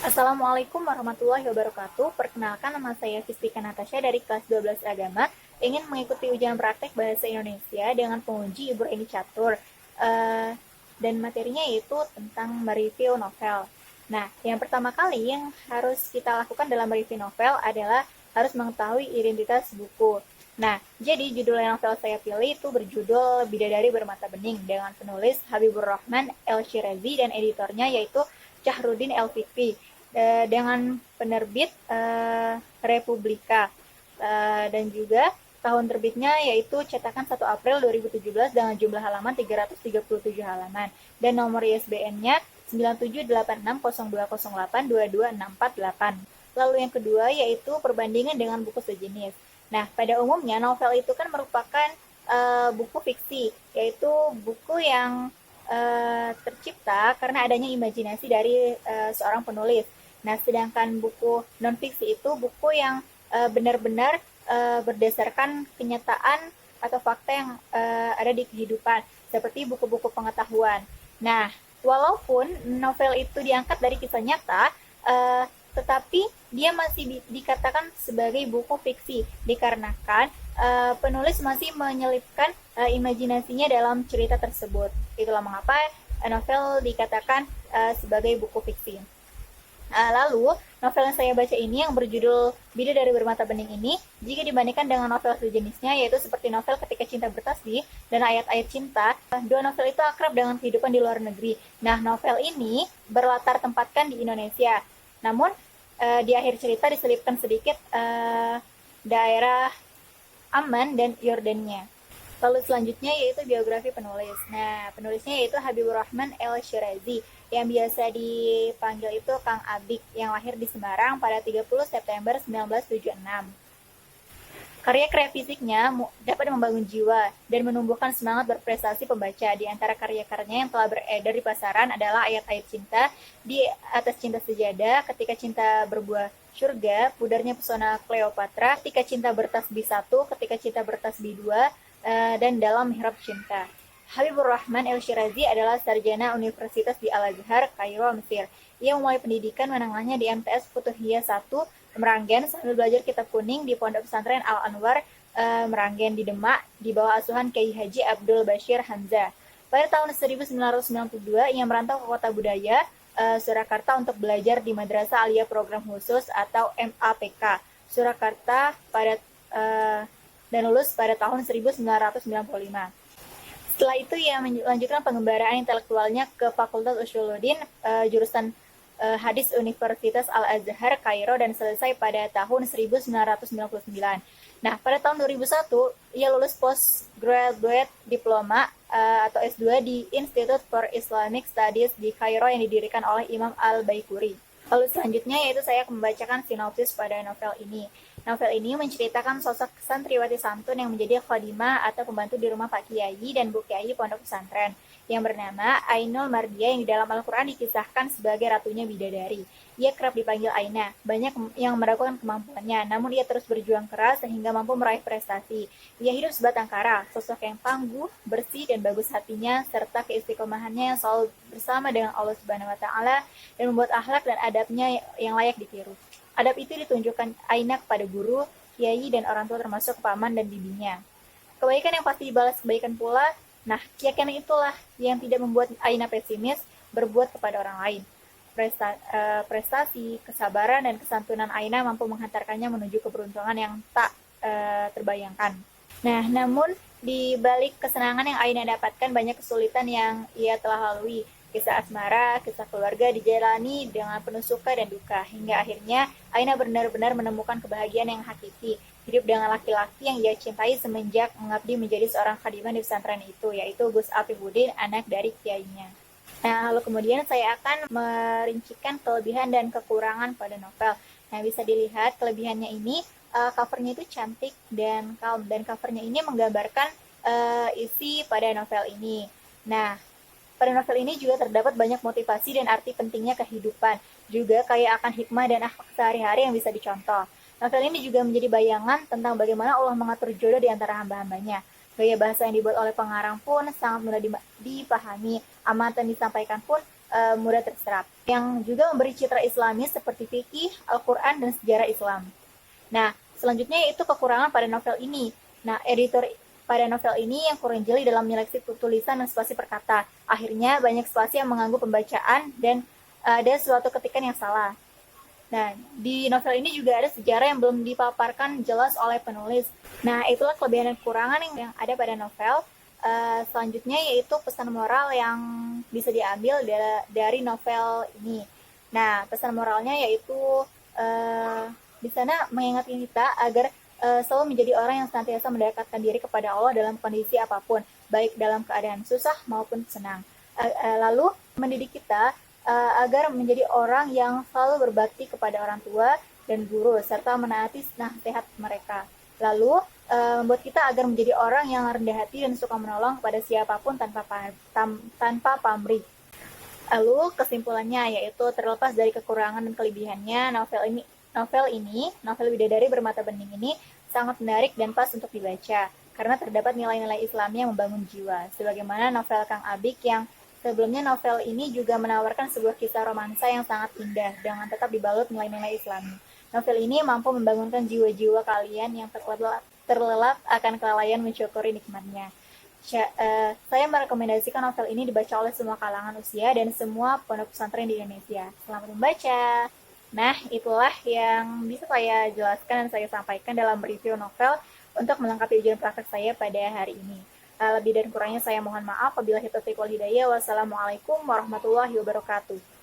Assalamualaikum warahmatullahi wabarakatuh. Perkenalkan, nama saya Fistika Natasha dari kelas 12 Agama. Ingin mengikuti ujian praktek Bahasa Indonesia dengan penguji Ibu Eni Catur. Dan materinya yaitu tentang mereview novel. Nah, yang pertama kali yang harus kita lakukan dalam mereview novel adalah harus mengetahui identitas buku. Nah, jadi judul novel saya pilih itu berjudul Bidadari Bermata Bening dengan penulis Habibur Rahman El-Shirazi dan editornya yaitu Cahrudin El-Fikri dengan penerbit Republika. Dan juga tahun terbitnya yaitu cetakan 1 April 2017 dengan jumlah halaman 337 halaman dan nomor ISBN-nya 978602082268. Lalu yang kedua yaitu perbandingan dengan buku sejenis. Nah, pada umumnya novel itu kan merupakan buku fiksi, yaitu buku yang tercipta karena adanya imajinasi dari seorang penulis. Nah, sedangkan buku non-fiksi itu buku yang benar-benar berdasarkan kenyataan atau fakta yang ada di kehidupan, seperti buku-buku pengetahuan. Nah, walaupun novel itu diangkat dari kisah nyata, tetapi dia masih dikatakan sebagai buku fiksi, dikarenakan penulis masih menyelipkan imajinasinya dalam cerita tersebut. Itulah mengapa novel dikatakan sebagai buku fiksi. Lalu, novel yang saya baca ini yang berjudul Bidadari Bermata Bening ini, jika dibandingkan dengan novel sejenisnya, yaitu seperti novel Ketika Cinta Bertasbih dan Ayat-Ayat Cinta, dua novel itu akrab dengan kehidupan di luar negeri. Nah, novel ini berlatar tempatkan di Indonesia. Namun, di akhir cerita diselipkan sedikit daerah Amman dan Yordania. Lalu selanjutnya yaitu biografi penulis. Nah, penulisnya yaitu Habibur Rahman El-Shirazi yang biasa dipanggil itu Kang Abik yang lahir di Semarang pada 30 September 1976. Karya-karya fisiknya dapat membangun jiwa dan menumbuhkan semangat berprestasi pembaca. Di antara karya-karyanya yang telah beredar di pasaran adalah Ayat-Ayat Cinta, Di Atas Cinta Sejadah, Ketika Cinta Berbuah Surga, Pudarnya Pesona Cleopatra, Ketika Cinta Bertasbih 1, Ketika Cinta Bertasbih 2, dan Dalam Mihrab Cinta. Habibur Rahman El-Shirazi adalah sarjana Universitas di Al-Azhar, Kairo, Mesir. Ia memulai pendidikan menengahnya di MTS Futuhiyah 1, Meranggen, sambil belajar kitab kuning di Pondok Pesantren Al-Anwar, Meranggen di Demak, di bawah asuhan Kiai Haji Abdul Bashir Hamzah. Pada tahun 1992, ia merantau ke Kota Budaya, Surakarta untuk belajar di Madrasah Aliyah Program Khusus atau MAPK, Surakarta dan lulus pada tahun 1995. Setelah itu ia melanjutkan pengembaraan intelektualnya ke Fakultas Usuluddin, jurusan Hadis Universitas Al-Azhar, Kairo, dan selesai pada tahun 1999. Nah, pada tahun 2001, ia lulus postgraduate diploma atau S2 di Institute for Islamic Studies di Kairo yang didirikan oleh Imam Al-Baikuri. Lalu selanjutnya yaitu saya akan membacakan sinopsis pada novel ini. Novel ini menceritakan sosok santriwati santun yang menjadi khadimah atau pembantu di rumah Pak Kiai dan Bu Kiai pondok pesantren yang bernama Ainul Mardiah yang di dalam Al-Quran dikisahkan sebagai ratunya bidadari. Ia kerap dipanggil Aina, banyak yang meragukan kemampuannya, namun ia terus berjuang keras sehingga mampu meraih prestasi. Ia hidup sebatang kara, sosok yang tangguh, bersih, dan bagus hatinya, serta keistiqomahannya yang selalu bersama dengan Allah Subhanahu wa Ta'ala dan membuat akhlak dan adabnya yang layak ditiru. Adab itu ditunjukkan Aina kepada guru, kiai, dan orang tua termasuk paman dan bibinya. Kebaikan yang pasti dibalas kebaikan pula. Nah, keyakinan itulah yang tidak membuat Aina pesimis berbuat kepada orang lain. Prestasi, kesabaran, dan kesantunan Aina mampu menghantarkannya menuju keberuntungan yang tak terbayangkan. Nah, namun di balik kesenangan yang Aina dapatkan banyak kesulitan yang ia telah lalui. Kisah asmara, kisah keluarga dijalani dengan penuh suka dan duka, hingga akhirnya Aina benar-benar menemukan kebahagiaan yang hakiki, hidup dengan laki-laki yang ia cintai semenjak mengabdi menjadi seorang khadimah di pesantren itu, yaitu Gus Afifuddin, anak dari kiainya. Nah, lalu kemudian saya akan merincikan kelebihan dan kekurangan pada novel. Nah, bisa dilihat kelebihannya ini, covernya itu cantik dan calm, dan covernya ini menggambarkan isi pada novel ini. Nah, pada novel ini juga terdapat banyak motivasi dan arti pentingnya kehidupan, juga kaya akan hikmah dan akhlak sehari-hari yang bisa dicontoh. Novel ini juga menjadi bayangan tentang bagaimana Allah mengatur jodoh di antara hamba-hambanya. Gaya bahasa yang dibuat oleh pengarang pun sangat mudah dipahami, amatan disampaikan pun mudah terserap, yang juga memberi citra Islami seperti fikih, Al-Quran, dan sejarah Islam. Nah, selanjutnya yaitu kekurangan pada novel ini. Nah, editor pada novel ini yang kurang jeli dalam menyeleksi tulisan dan spasi per kata. Akhirnya banyak spasi yang mengganggu pembacaan dan ada suatu ketikan yang salah. Nah, di novel ini juga ada sejarah yang belum dipaparkan jelas oleh penulis. Nah, itulah kelebihan dan kekurangan yang ada pada novel. Selanjutnya yaitu pesan moral yang bisa diambil dari novel ini. Nah, pesan moralnya yaitu di sana mengingatkan kita agar selalu menjadi orang yang senantiasa mendekatkan diri kepada Allah dalam kondisi apapun, baik dalam keadaan susah maupun senang. Lalu mendidik kita agar menjadi orang yang selalu berbakti kepada orang tua dan guru, serta menaati nasihat mereka. Lalu membuat kita agar menjadi orang yang rendah hati dan suka menolong kepada siapapun tanpa pamrih. Lalu kesimpulannya yaitu terlepas dari kekurangan dan kelebihannya, novel Bidadari Bermata Bening ini sangat menarik dan pas untuk dibaca karena terdapat nilai-nilai Islami yang membangun jiwa. Sebagaimana novel Kang Abik yang sebelumnya, novel ini juga menawarkan sebuah kisah romansa yang sangat indah dengan tetap dibalut nilai-nilai Islami. Novel ini mampu membangunkan jiwa-jiwa kalian yang terlelap akan kelalaian mensyukuri nikmatnya. Saya merekomendasikan novel ini dibaca oleh semua kalangan usia dan semua pondok pesantren di Indonesia. Selamat membaca. Nah, itulah yang bisa saya jelaskan dan saya sampaikan dalam review novel untuk melengkapi ujian praktek saya pada hari ini. Lebih dan kurangnya saya mohon maaf. Wabillahi taufiq wal hidayah. Wassalamualaikum warahmatullahi wabarakatuh.